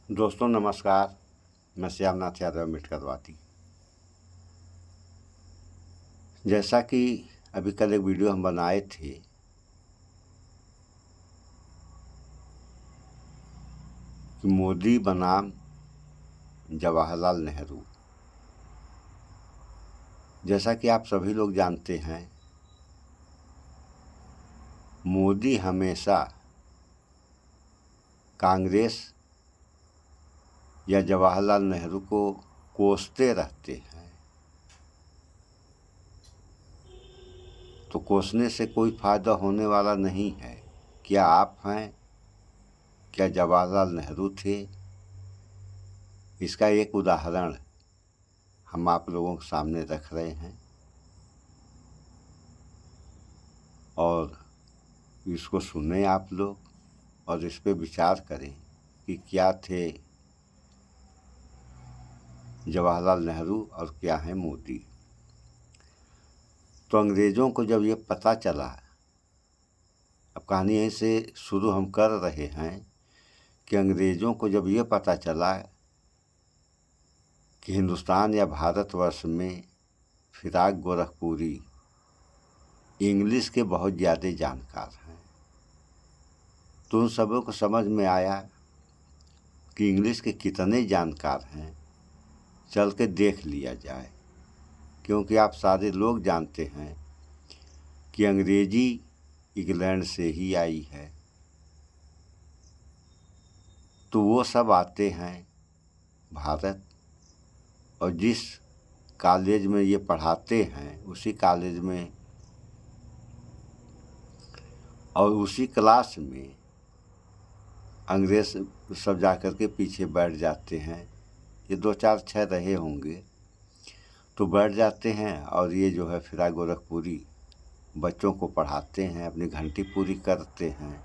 दोस्तों नमस्कार। मैं श्यामनाथ यादव अम्बेडकरवादी। जैसा कि अभी कल एक वीडियो हम बनाए थे कि मोदी बनाम जवाहरलाल नेहरू। जैसा कि आप सभी लोग जानते हैं, मोदी हमेशा कांग्रेस या जवाहरलाल नेहरू को कोसते रहते हैं। तो कोसने से कोई फायदा होने वाला नहीं है। क्या आप हैं, क्या जवाहरलाल नेहरू थे? इसका एक उदाहरण हम आप लोगों के सामने रख रहे हैं और इसको सुने आप लोग और इस पे विचार करें कि क्या थे जवाहरलाल नेहरू और क्या है मोदी। तो अंग्रेज़ों को जब ये पता चला, अब कहानी यहीं से शुरू हम कर रहे हैं कि अंग्रेज़ों को जब ये पता चला कि हिंदुस्तान या भारतवर्ष में फिराक गोरखपुरी इंग्लिश के बहुत ज़्यादा जानकार हैं, तो उन सबों को समझ में आया कि इंग्लिश के कितने जानकार हैं, चल के देख लिया जाए। क्योंकि आप सारे लोग जानते हैं कि अंग्रेजी इंग्लैंड से ही आई है। तो वो सब आते हैं भारत, और जिस कॉलेज में ये पढ़ाते हैं उसी कॉलेज में और उसी क्लास में अंग्रेज सब जा कर के पीछे बैठ जाते हैं। ये 2 4 6 रहे होंगे, तो बैठ जाते हैं और ये जो है फिराक गोरखपुरी बच्चों को पढ़ाते हैं, अपनी घंटी पूरी करते हैं।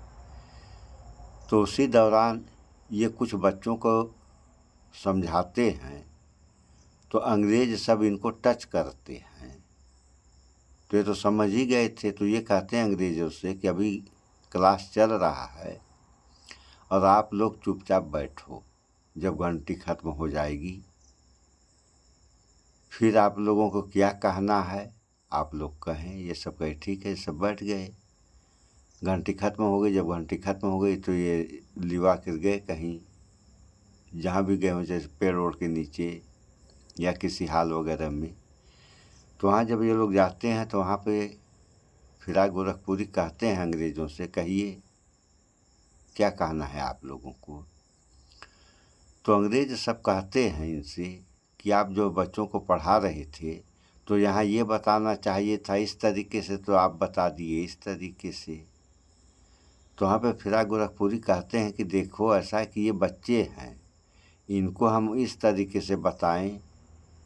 तो उसी दौरान ये कुछ बच्चों को समझाते हैं, तो अंग्रेज सब इनको टच करते हैं। तो ये तो समझ ही गए थे, तो ये कहते हैं अंग्रेज़ों से कि अभी क्लास चल रहा है और आप लोग चुपचाप बैठो, जब घंटी ख़त्म हो जाएगी फिर आप लोगों को क्या कहना है आप लोग कहें। ये सब कहे ठीक है, सब बैठ गए। घंटी ख़त्म हो गई। जब घंटी ख़त्म हो गई तो ये लिवा कर गए कहीं, जहाँ भी गए हों, जैसे पेड़ ओड़ के नीचे या किसी हॉल वगैरह में। तो वहाँ जब ये लोग जाते हैं तो वहाँ पे फिराक गोरखपुरी कहते हैं अंग्रेज़ों से, कहिए क्या कहना है आप लोगों को। तो अंग्रेज़ सब कहते हैं इनसे कि आप जो बच्चों को पढ़ा रहे थे, तो यहाँ ये बताना चाहिए था इस तरीके से, तो आप बता दिए इस तरीके से। तो वहाँ पे फिराक गोरखपुरी कहते हैं कि देखो, ऐसा है कि ये बच्चे हैं, इनको हम इस तरीके से बताएं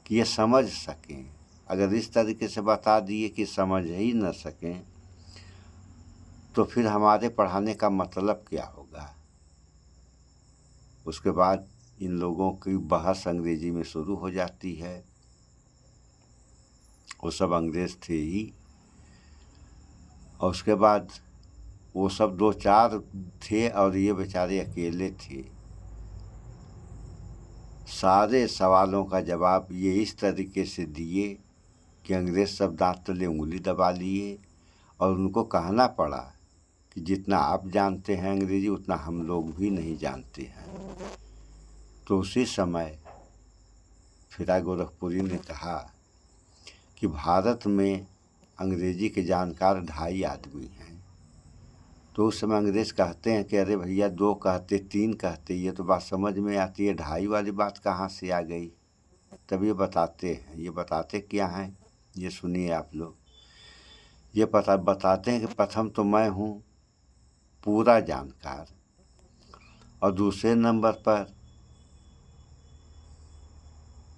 कि ये समझ सकें। अगर इस तरीके से बता दिए कि समझ ही न सकें, तो फिर हमारे पढ़ाने का मतलब क्या होगा। उसके बाद इन लोगों की बहस अंग्रेजी में शुरू हो जाती है। वो सब अंग्रेज़ थे ही, और उसके बाद वो सब 2 4 थे और ये बेचारे अकेले थे। सारे सवालों का जवाब ये इस तरीके से दिए कि अंग्रेज़ सब दांत तले उंगली दबा लिए, और उनको कहना पड़ा कि जितना आप जानते हैं अंग्रेज़ी, उतना हम लोग भी नहीं जानते हैं। तो उसी समय फिराक गोरखपुरी ने कहा कि भारत में अंग्रेजी के जानकार 2.5 आदमी हैं। तो उस समय अंग्रेज़ कहते हैं कि अरे भैया, 2 कहते 3 कहते, ये तो बात समझ में आती है, 2.5 वाली बात कहाँ से आ गई। तब ये बताते हैं, ये बताते क्या हैं, ये सुनिए आप लोग। ये बताते हैं कि प्रथम तो मैं हूँ पूरा जानकार, और दूसरे नंबर पर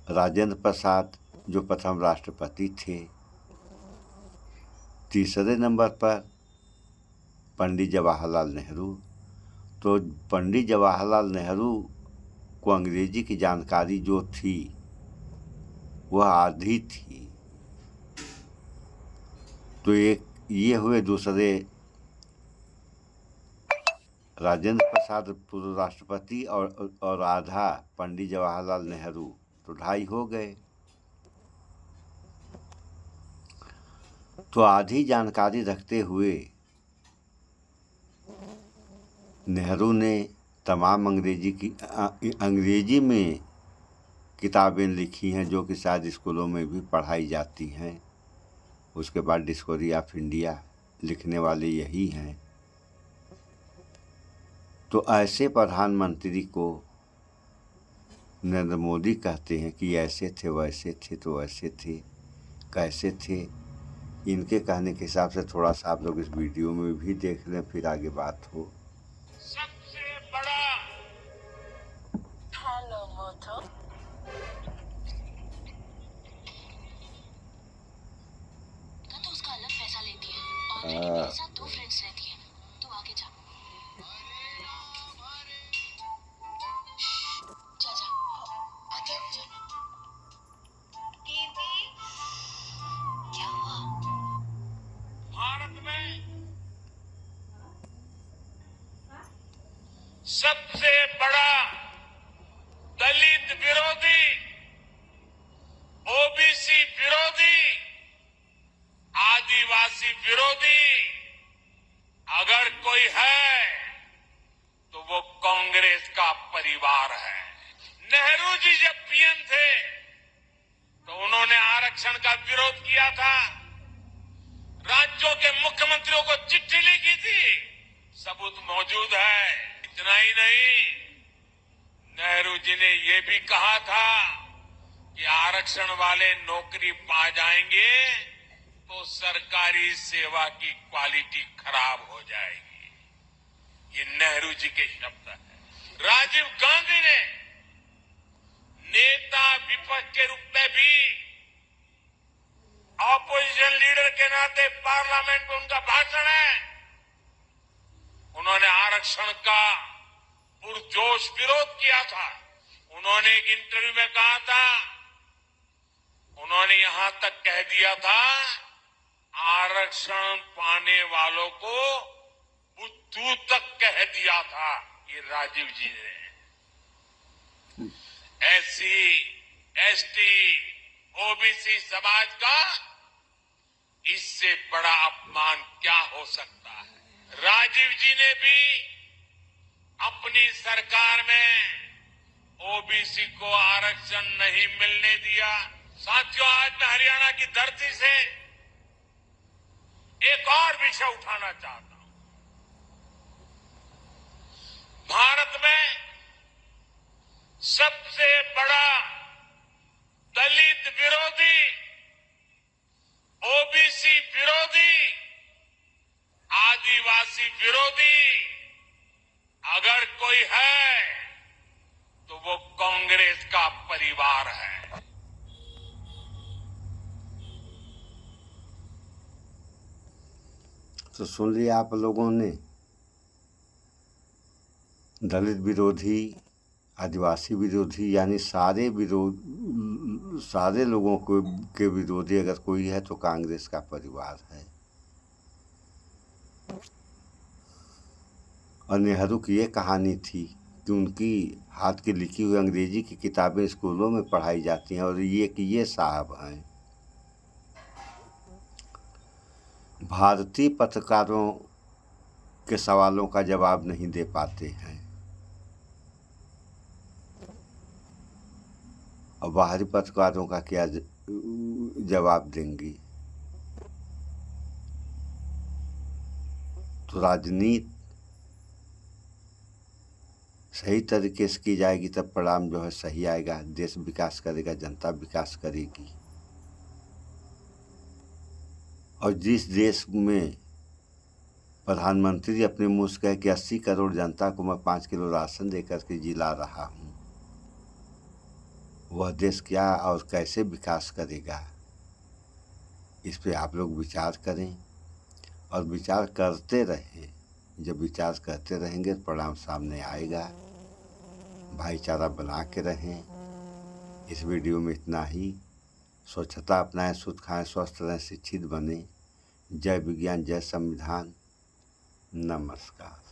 राजेंद्र प्रसाद जो प्रथम राष्ट्रपति थे, तीसरे नंबर पर पंडित जवाहरलाल नेहरू। तो पंडित जवाहरलाल नेहरू को अंग्रेजी की जानकारी जो थी वह आधी थी। तो एक ये हुए दूसरे राजेंद्र प्रसाद पूर्व राष्ट्रपति और आधा पंडित जवाहरलाल नेहरू, तो 2.5 हो गए। तो आधी जानकारी रखते हुए नेहरू ने तमाम अंग्रेजी में किताबें लिखी हैं जो कि शायद स्कूलों में भी पढ़ाई जाती हैं। उसके बाद डिस्कवरी ऑफ इंडिया लिखने वाले यही हैं। तो ऐसे प्रधानमंत्री को नरेंद्र मोदी कहते हैं कि ऐसे थे वैसे थे, तो वैसे थे कैसे थे। इनके कहने के हिसाब से थोड़ा सा आप लोग इस वीडियो में भी देख लें, फिर आगे बात हो। सबसे बड़ा हेलो मोटो, तो उसका अलग पैसा लेती है और मेरे साथ 2 फ्रेंड्स रहती हैं, तो आगे जा जा जा आती हूँ जा। क्या हुआ? भारत में सबसे बड़ा दलित विरोधी, ओबीसी विरोधी, आदिवासी विरोधी अगर कोई है तो वो कांग्रेस का परिवार है। नेहरू जी जब पीएम थे तो उन्होंने आरक्षण का विरोध किया था, राज्यों के मुख्यमंत्रियों को चिट्ठी लिखी थी, सबूत मौजूद है। इतना ही नहीं, नेहरू जी ने ये भी कहा था कि आरक्षण वाले नौकरी पा जाएंगे तो सरकारी सेवा की क्वालिटी खराब हो जाएगी। ये नेहरू जी के शब्द हैं। राजीव गांधी ने नेता विपक्ष के रूप में भी, ऑपोजिशन लीडर के नाते पार्लियामेंट में उनका भाषण है, उन्होंने आरक्षण का पुरजोश विरोध किया था। उन्होंने एक इंटरव्यू में कहा था, उन्होंने यहां तक कह दिया था, आरक्षण पाने वालों को बुद्धू तक कह दिया था। ये राजीव जी ने। एससी, एसटी, ओबीसी समाज का इससे बड़ा अपमान क्या हो सकता है। राजीव जी ने भी अपनी सरकार में ओबीसी को आरक्षण नहीं मिलने दिया। साथियों, आज मैं हरियाणा की धरती से एक और विषय उठाना चाहता हूं। भारत में सबसे बड़ा दलित विरोधी, ओबीसी विरोधी, आदिवासी विरोधी अगर कोई है तो वो कांग्रेस का परिवार है। तो सुन लिया आप लोगों ने, दलित विरोधी, आदिवासी विरोधी, यानी सारे लोगों के विरोधी अगर कोई है तो कांग्रेस का परिवार है। और नेहरू की ये कहानी थी कि उनकी हाथ की लिखी हुई अंग्रेजी की किताबें स्कूलों में पढ़ाई जाती हैं और ये साहब हैं भारतीय पत्रकारों के सवालों का जवाब नहीं दे पाते हैं और बाहरी पत्रकारों का क्या जवाब देंगी। तो राजनीति सही तरीके से की जाएगी तब परिणाम जो है सही आएगा। देश विकास करेगा, जनता विकास करेगी। और जिस देश में प्रधानमंत्री अपने मुंह से कहे कि 80 करोड़ जनता को मैं 5 किलो राशन देकर के जिला रहा हूँ, वह देश क्या और कैसे विकास करेगा, इस पे आप लोग विचार करें और विचार करते रहें। जब विचार करते रहेंगे तो परिणाम सामने आएगा। भाईचारा बना के रहें। इस वीडियो में इतना ही। स्वच्छता अपनाएं, शुद्ध खाएं, स्वस्थ रहें, शिक्षित बनें। जय विज्ञान, जय संविधान। नमस्कार।